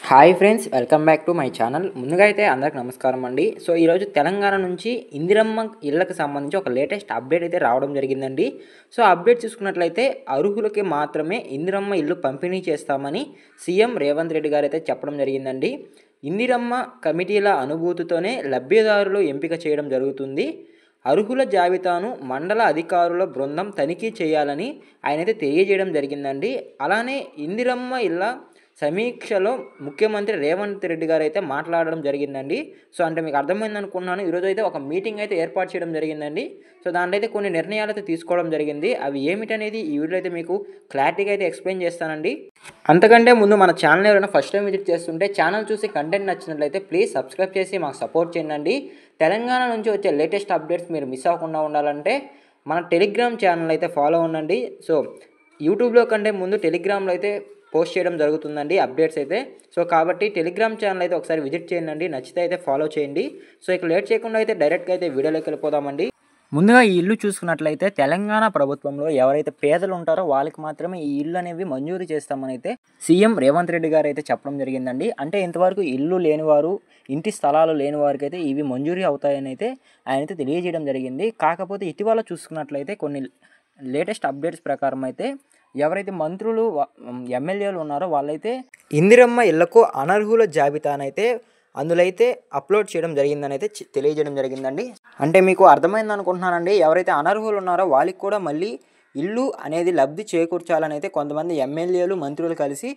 Hi friends, welcome back to my channel. ముందుగా అయితే అందరికి నమస్కారం అండి. సో ఈరోజు తెలంగాణ నుంచి ఇందిరమ్మ ఇళ్ళకి సంబంధించి ఒక లేటెస్ట్ అప్డేట్ అయితే రావడం జరిగిందండి. సో అప్డేట్ చూసుకున్నట్లయితే అర్హులకి మాత్రమే ఇందిరమ్మ ఇల్లు పంపిణీ చేస్తామని సీఎం రేవంత్ రెడ్డి గారు అయితే చెప్పడం జరిగిందండి. ఇందిరమ్మ కమిటీల అనుభూతితోనే లబ్ధిదారులు ఎంపిక చేయడం జరుగుతుంది. అర్హుల జాబితాను మండల అధికారుల బృందం తనిఖీ చేయాలని ఆయనైతే తెలియజేయడం జరిగిందండి. అలానే ఇందిరమ్మ ఇళ్ళ సమీక్షలో ముఖ్యమంత్రి రేవంత్ రెడ్డి గారు అయితే మాట్లాడడం జరిగిందండి. సో అంటే మీకు అర్థమైంది అనుకున్నాను. ఈరోజు అయితే ఒక మీటింగ్ అయితే ఏర్పాటు చేయడం జరిగిందండి. సో దాంట్లో అయితే కొన్ని నిర్ణయాలు అయితే తీసుకోవడం జరిగింది. అవి ఏమిటనేది ఈ వీడియో అయితే మీకు క్లారిటీగా అయితే ఎక్స్ప్లెయిన్ చేస్తానండి. అంతకంటే ముందు మన ఛానల్ ఎవరైనా ఫస్ట్ టైం విజిట్ చేస్తుంటే ఛానల్ చూసి కంటెంట్ నచ్చినట్లయితే ప్లీజ్ సబ్స్క్రైబ్ చేసి మాకు సపోర్ట్ చేయండి. తెలంగాణ నుంచి వచ్చే లేటెస్ట్ అప్డేట్స్ మీరు మిస్ అవ్వకుండా ఉండాలంటే మన టెలిగ్రామ్ ఛానల్ అయితే ఫాలో ఉండండి. సో యూట్యూబ్లో కంటే ముందు టెలిగ్రామ్లో అయితే పోస్ట్ చేయడం జరుగుతుందండి అప్డేట్స్ అయితే. సో కాబట్టి టెలిగ్రామ్ ఛానల్ అయితే ఒకసారి విజిట్ చేయండి, నచ్చితే అయితే ఫాలో చేయండి. సో ఇక లేట్ చేయకుండా అయితే డైరెక్ట్గా అయితే వీడియోలోకి వెళ్ళిపోదామండి. ముందుగా ఈ ఇల్లు చూసుకున్నట్లయితే తెలంగాణ ప్రభుత్వంలో ఎవరైతే పేదలు ఉంటారో వాళ్ళకి మాత్రమే ఈ ఇల్లు అనేవి మంజూరు చేస్తామని అయితే సీఎం రేవంత్ రెడ్డి గారు అయితే చెప్పడం జరిగిందండి. అంటే ఇంతవరకు ఇల్లు లేనివారు, ఇంటి స్థలాలు లేని వారికి అయితే ఇవి మంజూరీ అవుతాయని అయితే ఆయన అయితే తెలియజేయడం జరిగింది. కాకపోతే ఇటీవల చూసుకున్నట్లయితే కొన్ని లేటెస్ట్ అప్డేట్స్ ప్రకారం అయితే ఎవరైతే మంత్రులు ఎమ్మెల్యేలు ఉన్నారో వాళ్ళైతే ఇందిరమ్మ ఇళ్లకు అనర్హుల జాబితానైతే అందులో అయితే అప్లోడ్ చేయడం జరిగిందని అయితే తెలియజేయడం జరిగిందండి. అంటే మీకు అర్థమైంది అనుకుంటున్నానండి. ఎవరైతే అనర్హులు ఉన్నారో వాళ్ళకి కూడా మళ్ళీ ఇల్లు అనేది లబ్ధి చేకూర్చాలని అయితే కొంతమంది ఎమ్మెల్యేలు మంత్రులు కలిసి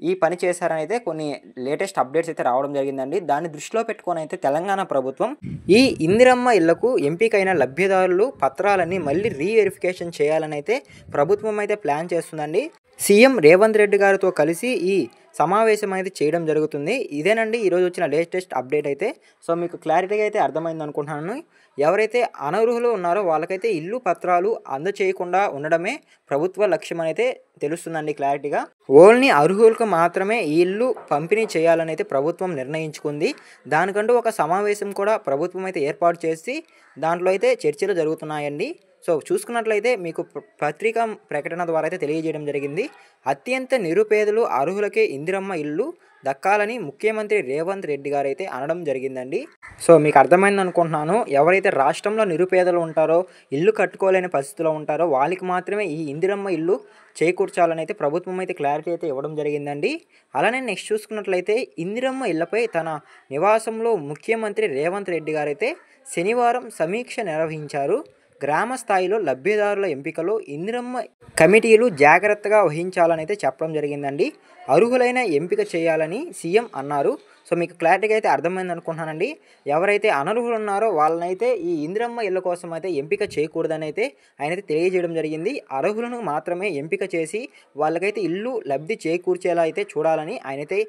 ఈ పని చేశారని అయితే కొన్ని లేటెస్ట్ అప్డేట్స్ అయితే రావడం జరిగిందండి. దాన్ని దృష్టిలో పెట్టుకొని అయితే తెలంగాణ ప్రభుత్వం ఈ ఇందిరమ్మ ఇళ్లకు ఎంపికైన లబ్ధిదారులు పత్రాలన్నీ మళ్ళీ రీవెరిఫికేషన్ చేయాలని అయితే ప్రభుత్వం అయితే ప్లాన్ చేస్తుందండి. సీఎం రేవంత్ రెడ్డి గారితో కలిసి ఈ సమావేశం అయితే చేయడం జరుగుతుంది. ఇదేనండి ఈరోజు వచ్చిన లేటెస్ట్ అప్డేట్ అయితే. సో మీకు క్లారిటీగా అయితే అర్థమైంది అనుకుంటున్నాను. ఎవరైతే అనర్హులు ఉన్నారో వాళ్ళకైతే ఇల్లు పత్రాలు అందచేయకుండా ఉండడమే ప్రభుత్వ లక్ష్యం అయితే తెలుస్తుందండి క్లారిటీగా. ఓన్లీ అర్హులకు మాత్రమే ఈ ఇల్లు పంపిణీ చేయాలని అయితే ప్రభుత్వం నిర్ణయించుకుంది. దానికంటూ ఒక సమావేశం కూడా ప్రభుత్వం అయితే ఏర్పాటు చేసి దాంట్లో అయితే చర్చలు జరుగుతున్నాయండి. సో చూసుకున్నట్లయితే మీకు పత్రికా ప్రకటన ద్వారా అయితే తెలియజేయడం జరిగింది. అత్యంత నిరుపేదలు అర్హులకే ఇందిరమ్మ ఇల్లు దక్కాలని ముఖ్యమంత్రి రేవంత్ రెడ్డి గారు అయితే అనడం జరిగిందండి. సో మీకు అర్థమైంది అనుకుంటున్నాను. ఎవరైతే రాష్ట్రంలో నిరుపేదలు ఉంటారో, ఇల్లు కట్టుకోలేని పరిస్థితిలో ఉంటారో వాళ్ళకి మాత్రమే ఈ ఇందిరమ్మ ఇల్లు చేకూర్చాలని అయితే ప్రభుత్వం అయితే క్లారిటీ అయితే ఇవ్వడం జరిగిందండి. అలానే నెక్స్ట్ చూసుకున్నట్లయితే ఇందిరమ్మ ఇళ్లపై తన నివాసంలో ముఖ్యమంత్రి రేవంత్ రెడ్డి గారు అయితే శనివారం సమీక్ష నిర్వహించారు. గ్రామ స్థాయిలో లబ్ధిదారుల ఎంపికలో ఇందిరమ్మ కమిటీలు జాగ్రత్తగా వహించాలని అయితే చెప్పడం జరిగిందండి. అర్హులైన ఎంపిక చేయాలని సీఎం అన్నారు. సో మీకు క్లారిటీగా అయితే అర్థమైంది అనుకుంటున్నానండి. ఎవరైతే అనర్హులు ఉన్నారో వాళ్ళనైతే ఈ ఇందిరమ్మ ఇళ్ళ కోసం అయితే ఎంపిక చేయకూడదని అయితే ఆయన అయితే తెలియజేయడం జరిగింది. అర్హులను మాత్రమే ఎంపిక చేసి వాళ్ళకైతే ఇల్లు లబ్ధి చేకూర్చేలా అయితే చూడాలని ఆయనైతే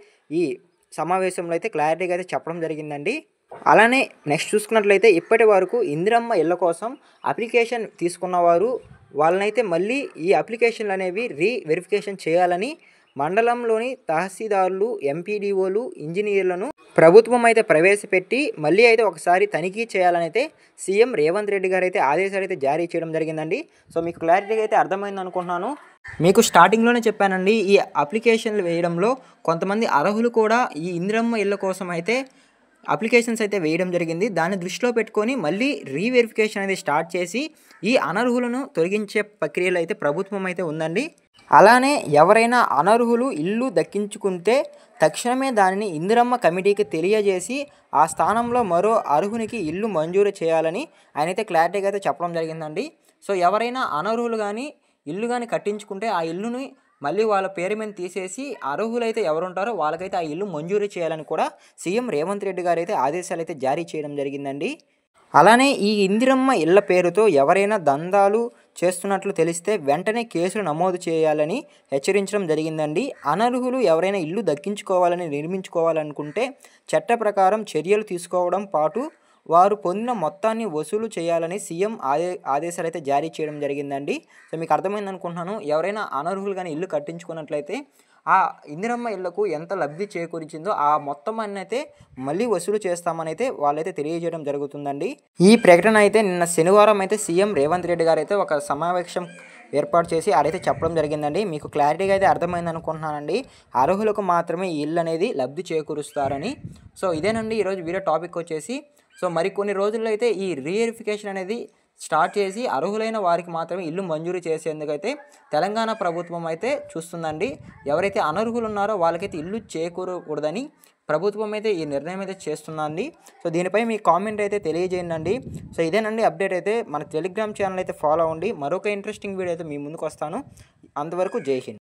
ఈ సమావేశంలో అయితే క్లారిటీగా అయితే చెప్పడం జరిగిందండి. అలానే నెక్స్ట్ చూసుకున్నట్లయితే ఇప్పటి వరకు ఇందిరమ్మ ఇళ్ళ కోసం అప్లికేషన్ తీసుకున్నవారు వాళ్ళనైతే మళ్ళీ ఈ అప్లికేషన్లు అనేవి రీవెరిఫికేషన్ చేయాలని మండలంలోని తహసీల్దార్లు, ఎంపీడీఓలు, ఇంజనీర్లను ప్రభుత్వం అయితే ప్రవేశపెట్టి మళ్ళీ అయితే ఒకసారి తనిఖీ చేయాలని అయితే సీఎం రేవంత్ రెడ్డి గారు అయితే ఆదేశాలు అయితే జారీ చేయడం జరిగిందండి. సో మీకు క్లారిటీగా అయితే అర్థమైంది అనుకుంటున్నాను. మీకు స్టార్టింగ్లోనే చెప్పానండి, ఈ అప్లికేషన్లు వేయడంలో కొంతమంది అర్హులు కూడా ఈ ఇందిరమ్మ ఇళ్ళ కోసం అయితే అప్లికేషన్స్ అయితే వేయడం జరిగింది. దాన్ని దృష్టిలో పెట్టుకొని మళ్ళీ రీవెరిఫికేషన్ అనేది స్టార్ట్ చేసి ఈ అనర్హులను తొలగించే ప్రక్రియలో అయితే ప్రభుత్వం అయితే ఉందండి. అలానే ఎవరైనా అనర్హులు ఇల్లు దక్కించుకుంటే తక్షణమే దానిని ఇందిరమ్మ కమిటీకి తెలియజేసి ఆ స్థానంలో మరో అర్హునికి ఇల్లు మంజూరు చేయాలని ఆయన అయితే క్లారిటీగా అయితే చెప్పడం జరిగిందండి. సో ఎవరైనా అనర్హులు కానీ ఇల్లు కానీ కట్టించుకుంటే ఆ ఇల్లుని మళ్ళీ వాళ్ళ పేరు మీద తీసేసి అర్హులైతే ఎవరుంటారో వాళ్ళకైతే ఆ ఇల్లు మంజూరు చేయాలని కూడా సీఎం రేవంత్ రెడ్డి గారు అయితే ఆదేశాలు అయితే జారీ చేయడం జరిగిందండి. అలానే ఈ ఇందిరమ్మ ఇళ్ల పేరుతో ఎవరైనా దందాలు చేస్తున్నట్లు తెలిస్తే వెంటనే కేసులు నమోదు చేయాలని హెచ్చరించడం జరిగిందండి. అనర్హులు ఎవరైనా ఇల్లు దక్కించుకోవాలని నిర్మించుకోవాలనుకుంటే చట్ట ప్రకారం చర్యలు తీసుకోవడం పాటు వారు పొందిన మొత్తాన్ని వసూలు చేయాలని సీఎం ఆదేశాలు అయితే జారీ చేయడం జరిగిందండి. సో మీకు అర్థమైంది అనుకుంటున్నాను. ఎవరైనా అనర్హులు కానీ ఇల్లు కట్టించుకున్నట్లయితే ఆ ఇందిరమ్మ ఇళ్లకు ఎంత లబ్ధి చేకూరించిందో ఆ మొత్తం అయితే మళ్ళీ వసూలు చేస్తామని అయితే వాళ్ళైతే తెలియజేయడం జరుగుతుందండి. ఈ ప్రకటన అయితే నిన్న శనివారం అయితే సీఎం రేవంత్ రెడ్డి గారు అయితే ఒక సమావేశం ఏర్పాటు చేసి ఆడైతే చెప్పడం జరిగిందండి. మీకు క్లారిటీగా అయితే అర్థమైంది అనుకుంటున్నానండి. అర్హులకు మాత్రమే ఈ ఇల్లు అనేది లబ్ధి చేకూరుస్తారని. సో ఇదేనండి ఈరోజు వీడియో టాపిక్ వచ్చేసి. సో మరికొన్ని రోజుల్లో అయితే ఈ రీవెరిఫికేషన్ అనేది స్టార్ట్ చేసి అర్హులైన వారికి మాత్రమే ఇల్లు మంజూరు చేసేందుకైతే తెలంగాణ ప్రభుత్వం అయితే చూస్తుందండి. ఎవరైతే అనర్హులు ఉన్నారో వాళ్ళకైతే ఇల్లు చేకూరకూడదని ప్రభుత్వం అయితే ఈ నిర్ణయం అయితే చేస్తుందండి. సో దీనిపై మీ కామెంట్ అయితే తెలియజేయండి. సో ఇదేనండి అప్డేట్ అయితే. మన టెలిగ్రామ్ ఛానల్ అయితే ఫాలో అవ్వండి. మరొక ఇంట్రెస్టింగ్ వీడియో అయితే మీ ముందుకు వస్తాను. అంతవరకు జై హింద్.